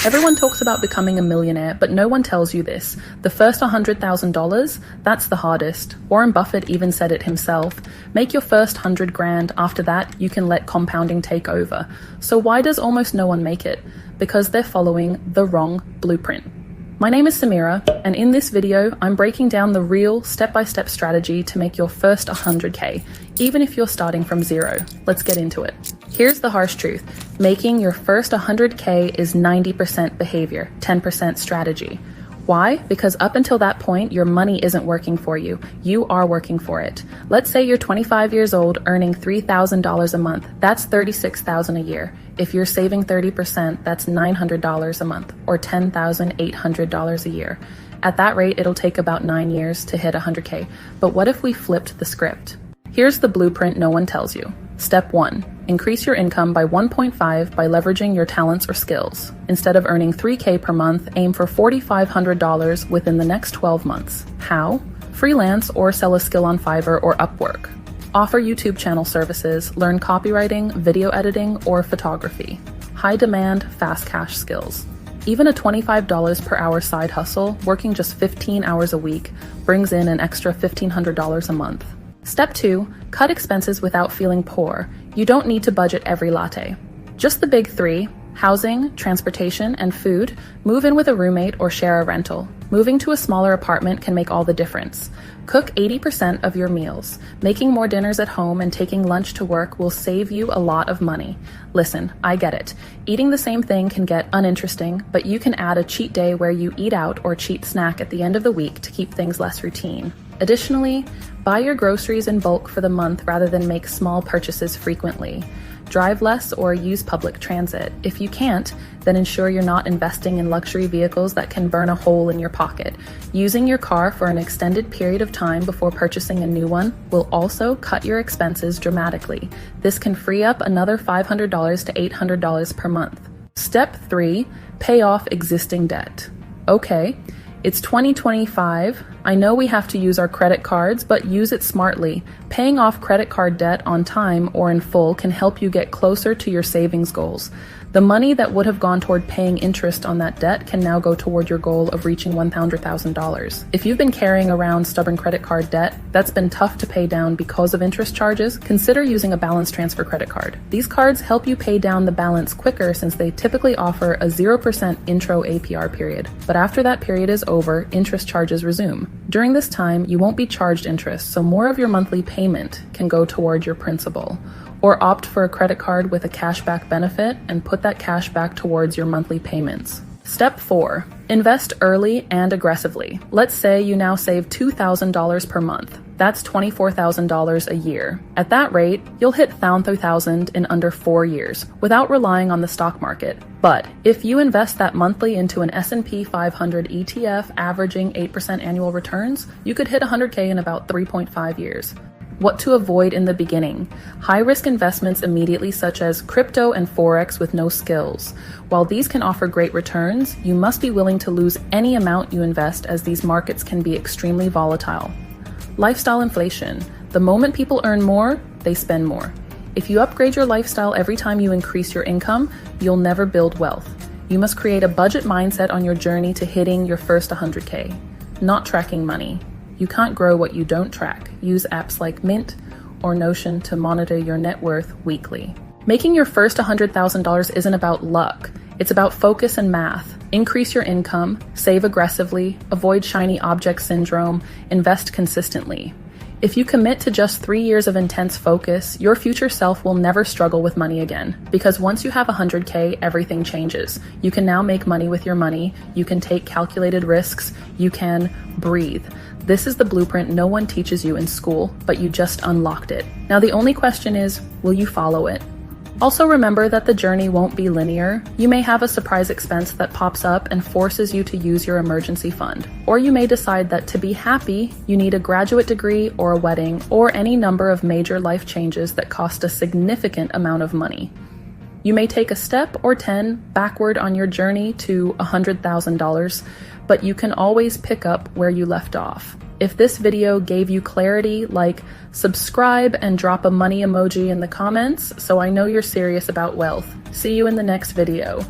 Everyone talks about becoming a millionaire, but no one tells you this. The first $100,000, that's the hardest. Warren Buffett even said it himself. Make your first 100 grand. After that, you can let compounding take over. So why does almost no one make it? Because they're following the wrong blueprint. My name is Samira, and in this video, I'm breaking down the real step-by-step strategy to make your first 100K, even if you're starting from zero. Let's get into it. Here's the harsh truth. Making your first 100K is 90% behavior, 10% strategy. Why? Because up until that point, your money isn't working for you. You are working for it. Let's say you're 25 years old, earning $3,000 a month. That's $36,000 a year. If you're saving 30%, that's $900 a month, or $10,800 a year. At that rate, it'll take about 9 years to hit 100K. But what if we flipped the script? Here's the blueprint no one tells you. Step 1. Increase your income by 1.5 by leveraging your talents or skills. Instead of earning $3K per month, aim for $4,500 within the next 12 months. How? Freelance or sell a skill on Fiverr or Upwork. Offer YouTube channel services, learn copywriting, video editing, or photography. High demand, fast cash skills. Even a $25 per hour side hustle, working just 15 hours a week, brings in an extra $1,500 a month. Step 2, cut expenses without feeling poor. You don't need to budget every latte. Just the big 3, housing, transportation, and food. Move in with a roommate or share a rental. Moving to a smaller apartment can make all the difference. Cook 80% of your meals. Making more dinners at home and taking lunch to work will save you a lot of money. Listen, I get it. Eating the same thing can get uninteresting, but you can add a cheat day where you eat out or cheat snack at the end of the week to keep things less routine. Additionally, buy your groceries in bulk for the month rather than make small purchases frequently. Drive less or use public transit. If you can't, then ensure you're not investing in luxury vehicles that can burn a hole in your pocket. Using your car for an extended period of time before purchasing a new one will also cut your expenses dramatically. This can free up another $500 to $800 per month. Step 3, pay off existing debt. Okay. It's 2025. I know we have to use our credit cards, but use it smartly. Paying off credit card debt on time or in full can help you get closer to your savings goals. The money that would have gone toward paying interest on that debt can now go toward your goal of reaching $100,000. If you've been carrying around stubborn credit card debt that's been tough to pay down because of interest charges, consider using a balance transfer credit card. These cards help you pay down the balance quicker since they typically offer a 0% intro APR period. But after that period is over, interest charges resume. During this time, you won't be charged interest, so more of your monthly payment can go toward your principal. Or opt for a credit card with a cashback benefit and put that cash back towards your monthly payments. Step 4, invest early and aggressively. Let's say you now save $2,000 per month. That's $24,000 a year. At that rate, you'll hit $1,000 in under 4 years without relying on the stock market. But if you invest that monthly into an S&P 500 ETF averaging 8% annual returns, you could hit 100K in about 3.5 years. What to avoid in the beginning. High-risk investments immediately such as crypto and Forex with no skills. While these can offer great returns, you must be willing to lose any amount you invest as these markets can be extremely volatile. Lifestyle inflation. The moment people earn more, they spend more. If you upgrade your lifestyle every time you increase your income, you'll never build wealth. You must create a budget mindset on your journey to hitting your first 100K. Not tracking money. You can't grow what you don't track. Use apps like Mint or Notion to monitor your net worth weekly. Making your first $100,000 isn't about luck. It's about focus and math. Increase your income, save aggressively, avoid shiny object syndrome, invest consistently. If you commit to just 3 years of intense focus, your future self will never struggle with money again. Because once you have 100K, everything changes. You can now make money with your money. You can take calculated risks. You can breathe. This is the blueprint no one teaches you in school, but you just unlocked it. Now the only question is, will you follow it? Also remember that the journey won't be linear. You may have a surprise expense that pops up and forces you to use your emergency fund. Or you may decide that to be happy, you need a graduate degree or a wedding or any number of major life changes that cost a significant amount of money. You may take a step or 10 backward on your journey to $100,000, but you can always pick up where you left off. If this video gave you clarity, like, subscribe and drop a money emoji in the comments so I know you're serious about wealth. See you in the next video.